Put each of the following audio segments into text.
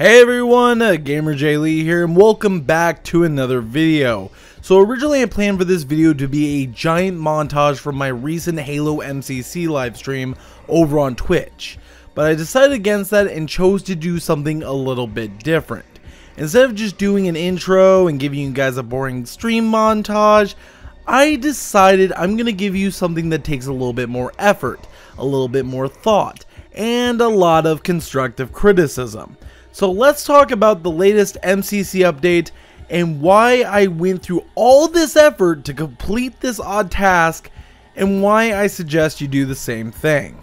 Hey everyone, GamerJlee here, and welcome back to another video. So originally I planned for this video to be a giant montage from my recent Halo MCC livestream over on Twitch, but I decided against that and chose to do something a little bit different. Instead of just doing an intro and giving you guys a boring stream montage, I decided I'm going to give you something that takes a little bit more effort, a little bit more thought, and a lot of constructive criticism. So let's talk about the latest MCC update and why I went through all this effort to complete this odd task and why I suggest you do the same thing.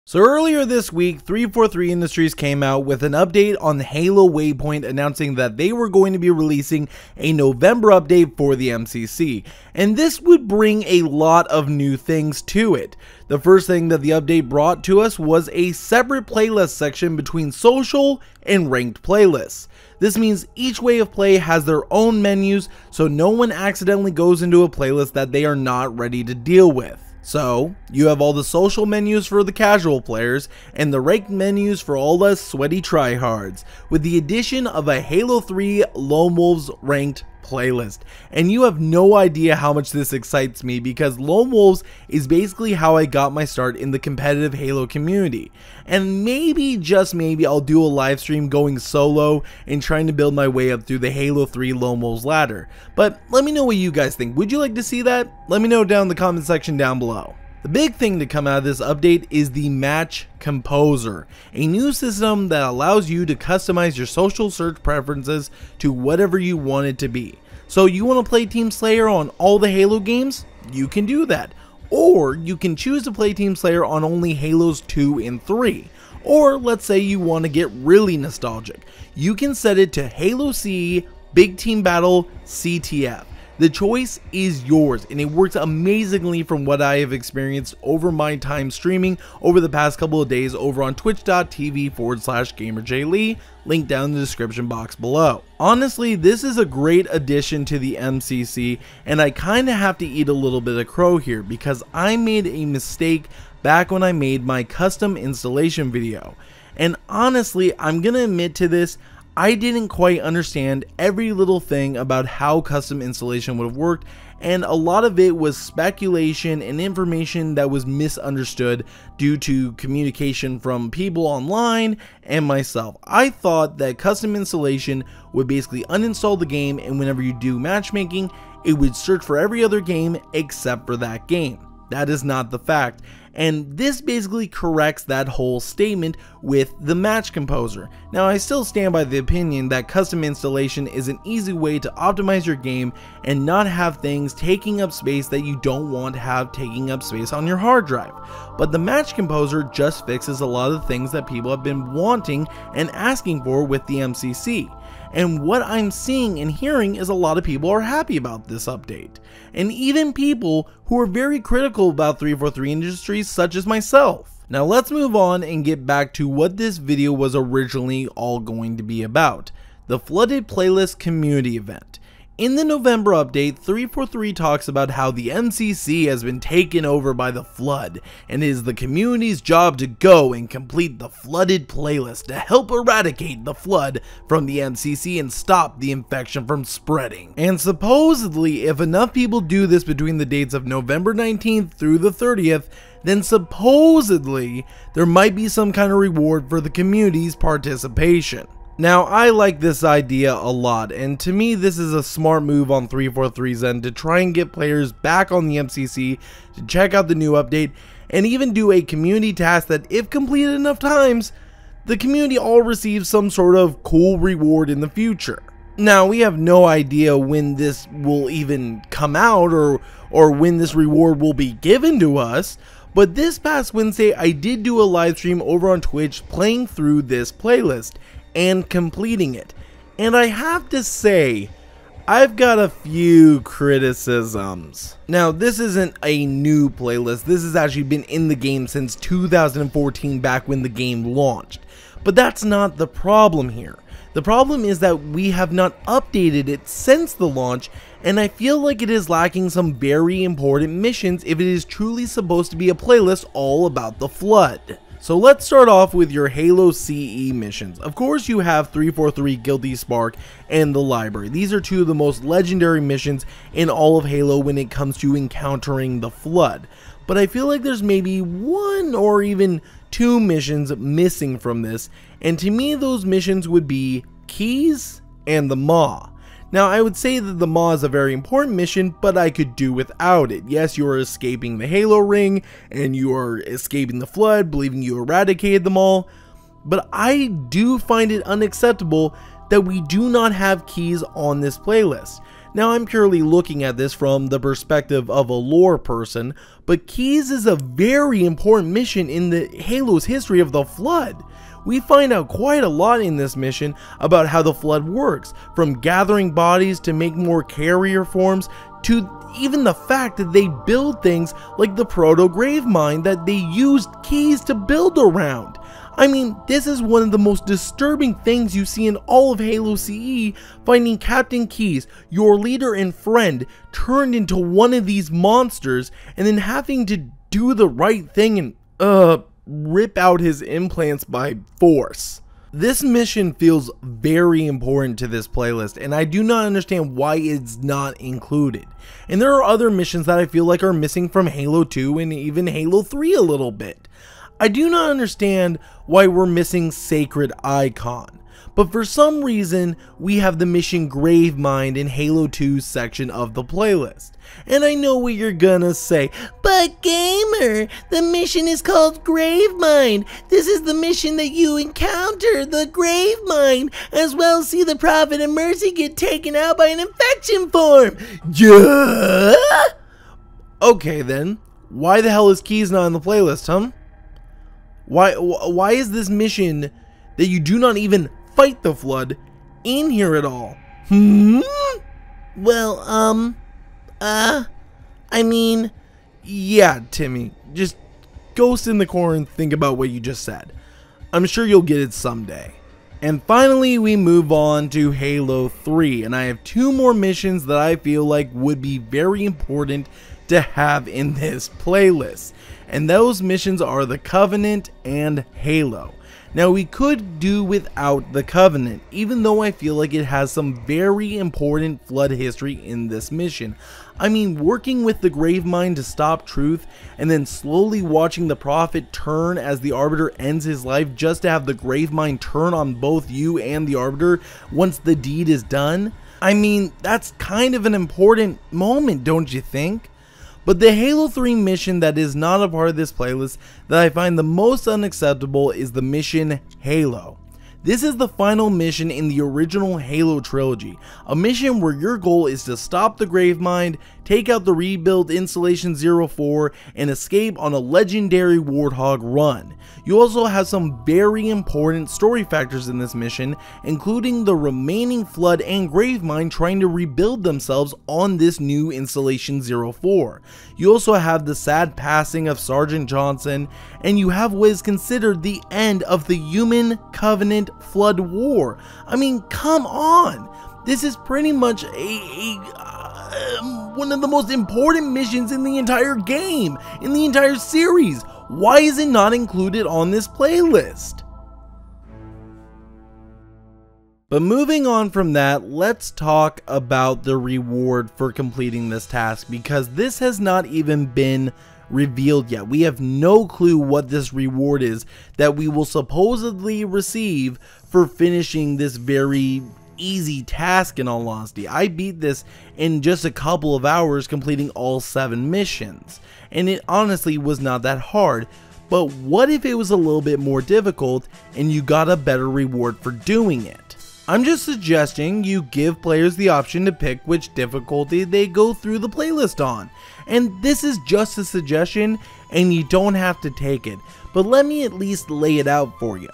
So earlier this week, 343 Industries came out with an update on the Halo Waypoint, announcing that they were going to be releasing a November update for the MCC, and this would bring a lot of new things to it. The first thing that the update brought to us was a separate playlist section between social and ranked playlists. This means each way of play has their own menus, so no one accidentally goes into a playlist that they are not ready to deal with. So, you have all the social menus for the casual players, and the ranked menus for all the sweaty tryhards, with the addition of a Halo 3 Lone Wolves ranked playlist. And you have no idea how much this excites me, because Lone Wolves is basically how I got my start in the competitive Halo community. And maybe, just maybe, I'll do a live stream going solo and trying to build my way up through the Halo 3 Lone Wolves ladder. But let me know what you guys think. Would you like to see that? Let me know down in the comment section down below. The big thing to come out of this update is the Match Composer, a new system that allows you to customize your social search preferences to whatever you want it to be. So you want to play Team Slayer on all the Halo games? You can do that. Or you can choose to play Team Slayer on only Halos 2 and 3. Or let's say you want to get really nostalgic. You can set it to Halo CE, Big Team Battle, CTF. The choice is yours, and it works amazingly from what I have experienced over my time streaming over the past couple of days over on twitch.tv/GamerJlee, link down in the description box below. Honestly, this is a great addition to the MCC, and I kinda have to eat a little bit of crow here because I made a mistake back when I made my custom installation video. And honestly, I'm gonna admit to this, I didn't quite understand every little thing about how custom installation would have worked, and a lot of it was speculation and information that was misunderstood due to communication from people online and myself. I thought that custom installation would basically uninstall the game, and whenever you do matchmaking, it would search for every other game except for that game. That is not the fact, and this basically corrects that whole statement with the Match Composer. Now, I still stand by the opinion that custom installation is an easy way to optimize your game and not have things taking up space that you don't want to have taking up space on your hard drive. But the Match Composer just fixes a lot of the things that people have been wanting and asking for with the MCC. And what I'm seeing and hearing is a lot of people are happy about this update. And even people who are very critical about 343 Industries, such as myself. Now let's move on and get back to what this video was originally all going to be about. The Flooded Playlist Community Event. In the November update, 343 talks about how the MCC has been taken over by the Flood, and it is the community's job to go and complete the Flooded Playlist to help eradicate the Flood from the MCC and stop the infection from spreading. And supposedly, if enough people do this between the dates of November 19th through the 30th, then supposedly there might be some kind of reward for the community's participation. Now, I like this idea a lot, and to me this is a smart move on 343's end to try and get players back on the MCC to check out the new update, and even do a community task that, if completed enough times, the community all receives some sort of cool reward in the future. Now, we have no idea when this will even come out or when this reward will be given to us, but this past Wednesday I did do a live stream over on Twitch playing through this playlist and completing it, and I have to say, I've got a few criticisms. Now, this isn't a new playlist, this has actually been in the game since 2014, back when the game launched, but that's not the problem here. The problem is that we have not updated it since the launch, and I feel like it is lacking some very important missions if it is truly supposed to be a playlist all about the Flood. So let's start off with your Halo CE missions. Of course you have 343 Guilty Spark and the Library. These are two of the most legendary missions in all of Halo when it comes to encountering the Flood. But I feel like there's maybe one or even two missions missing from this, and to me those missions would be Keys and the Maw. Now I would say that the Maw is a very important mission, but I could do without it. Yes, you are escaping the Halo ring, and you are escaping the Flood, believing you eradicated them all, but I do find it unacceptable that we do not have Keys on this playlist. Now I'm purely looking at this from the perspective of a lore person, but Keys is a very important mission in the Halo's history of the Flood. We find out quite a lot in this mission about how the Flood works, from gathering bodies to make more carrier forms, to even the fact that they build things like the Proto Grave Mine that they used Keys to build around. I mean, this is one of the most disturbing things you see in all of Halo CE, finding Captain Keys, your leader and friend, turned into one of these monsters, and then having to do the right thing and, rip out his implants by force. This mission feels very important to this playlist, and I do not understand why it's not included. And there are other missions that I feel like are missing from Halo 2 and even Halo 3 a little bit. I do not understand why we're missing Sacred Icon, but for some reason we have the mission Gravemind in Halo 2's section of the playlist. And I know what you're gonna say, but Gamer, the mission is called Gravemind. This is the mission that you encounter, the Gravemind, as well as see the Prophet of Mercy get taken out by an infection form. Yeah? Okay then, why the hell is Keys not on the playlist, huh? Why is this mission that you do not even fight the Flood in here at all? Well, I mean, yeah, Timmy, just ghost in the corner and think about what you just said. I'm sure you'll get it someday. And finally, we move on to Halo 3, and I have two more missions that I feel like would be very important to have in this playlist. And those missions are the Covenant and Halo. Now we could do without the Covenant, even though I feel like it has some very important Flood history in this mission. I mean, working with the Gravemind to stop Truth, and then slowly watching the Prophet turn as the Arbiter ends his life just to have the Gravemind turn on both you and the Arbiter once the deed is done. I mean, that's kind of an important moment, don't you think? But the Halo 3 mission that is not a part of this playlist that I find the most unacceptable is the mission Halo. This is the final mission in the original Halo trilogy, a mission where your goal is to stop the Gravemind, take out the rebuild Installation 04, and escape on a legendary Warthog run. You also have some very important story factors in this mission, including the remaining Flood and Gravemind trying to rebuild themselves on this new Installation 04. You also have the sad passing of Sergeant Johnson, and you have what is considered the end of the Human Covenant Flood War. I mean, come on! This is pretty much one of the most important missions in the entire game, in the entire series. Why is it not included on this playlist? But moving on from that, let's talk about the reward for completing this task, because this has not even been revealed yet. We have no clue what this reward is that we will supposedly receive for finishing this very easy task. In all honesty, I beat this in just a couple of hours, completing all 7 missions, and it honestly was not that hard. But what if it was a little bit more difficult and you got a better reward for doing it? I'm just suggesting you give players the option to pick which difficulty they go through the playlist on, and this is just a suggestion and you don't have to take it, but let me at least lay it out for you.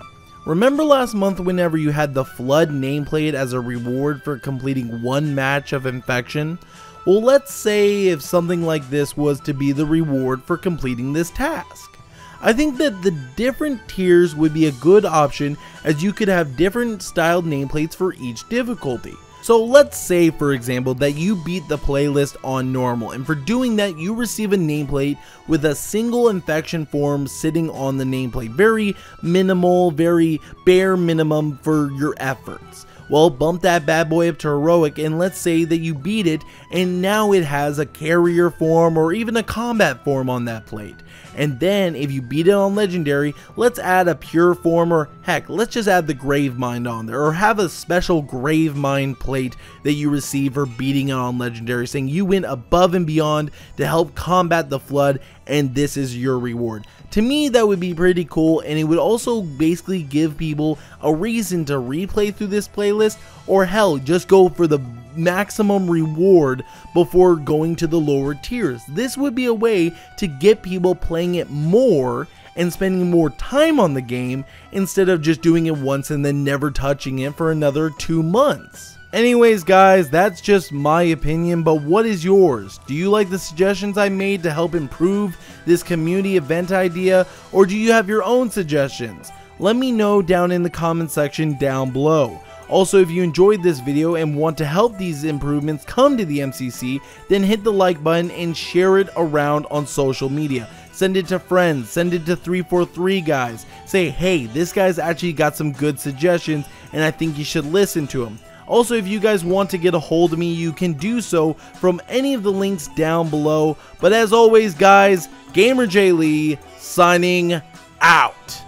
Remember last month whenever you had the Flood nameplate as a reward for completing 1 match of Infection? Well, let's say if something like this was to be the reward for completing this task. I think that the different tiers would be a good option, as you could have different styled nameplates for each difficulty. So let's say, for example, that you beat the playlist on normal, and for doing that you receive a nameplate with a single infection form sitting on the nameplate. Very minimal, very bare minimum for your efforts. Well, bump that bad boy up to heroic, and let's say that you beat it and now it has a carrier form or even a combat form on that plate. And then if you beat it on legendary, let's add a pure form, or heck, let's just add the grave mind on there, or have a special grave mind plate that you receive for beating it on legendary, saying you went above and beyond to help combat the flood and this is your reward. To me, that would be pretty cool, and it would also basically give people a reason to replay through this playlist, or hell, just go for the maximum reward before going to the lower tiers. This would be a way to get people playing it more and spending more time on the game instead of just doing it once and then never touching it for another 2 months. Anyways guys, that's just my opinion, but what is yours? Do you like the suggestions I made to help improve this community event idea, or do you have your own suggestions? Let me know down in the comment section down below. Also, if you enjoyed this video and want to help these improvements come to the MCC, then hit the like button and share it around on social media. Send it to friends, send it to 343 guys. Say, hey, this guy's actually got some good suggestions and I think you should listen to him. Also, if you guys want to get a hold of me, you can do so from any of the links down below. But as always guys, GamerJlee signing out.